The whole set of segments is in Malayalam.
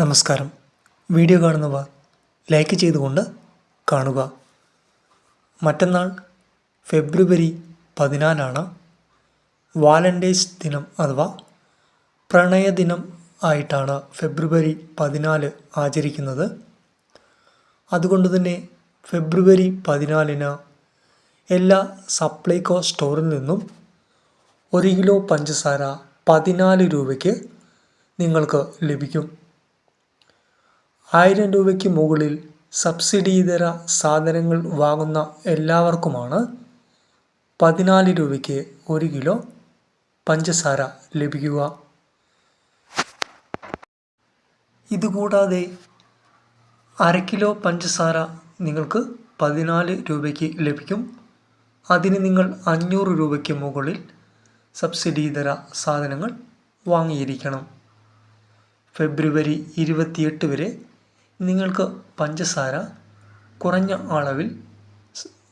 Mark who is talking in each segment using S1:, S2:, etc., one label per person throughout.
S1: നമസ്കാരം. വീഡിയോ കാണുന്നവർ ലൈക്ക് ചെയ്തുകൊണ്ട് കാണുക. മറ്റന്നാൾ ഫെബ്രുവരി 14 വാലന്റൈൻസ് ദിനം അഥവാ പ്രണയദിനം ആയിട്ടാണ് ഫെബ്രുവരി 14 ആചരിക്കുന്നത്. അതുകൊണ്ട് തന്നെ ഫെബ്രുവരി 14 എല്ലാ സപ്ലൈകോ സ്റ്റോറിൽ നിന്നും 1 കിലോ പഞ്ചസാര 14 രൂപയ്ക്ക് നിങ്ങൾക്ക് ലഭിക്കും. 1000 രൂപയ്ക്ക് മുകളിൽ സബ്സിഡി ഇതര സാധനങ്ങൾ വാങ്ങുന്ന എല്ലാവർക്കുമാണ് 14 രൂപയ്ക്ക് 1 കിലോ പഞ്ചസാര ലഭിക്കുക. ഇതുകൂടാതെ 1/2 കിലോ പഞ്ചസാര നിങ്ങൾക്ക് 14 രൂപയ്ക്ക് ലഭിക്കും. അതിന് നിങ്ങൾ 500 രൂപയ്ക്ക് മുകളിൽ സബ്സിഡി ഇതര സാധനങ്ങൾ വാങ്ങിയിരിക്കണം. ഫെബ്രുവരി 28 വരെ നിങ്ങൾക്ക് പഞ്ചസാര കുറഞ്ഞ അളവിൽ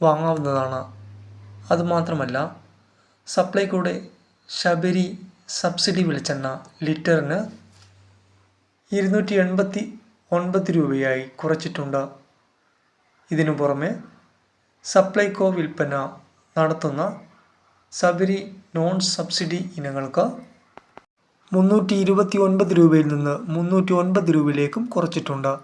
S1: വാങ്ങാവുന്നതാണ്. അതുമാത്രമല്ല, സപ്ലൈകോയുടെ ശബരി സബ്സിഡി വെളിച്ചെണ്ണ ലിറ്ററിന് 289 രൂപയായി കുറച്ചിട്ടുണ്ട്. ഇതിനു പുറമെ സപ്ലൈകോ വിൽപ്പന നടത്തുന്ന ശബരി നോൺ സബ്സിഡി ഇനങ്ങൾക്ക് 329 രൂപയിൽ നിന്ന് 309 രൂപയിലേക്കും കുറച്ചിട്ടുണ്ട്.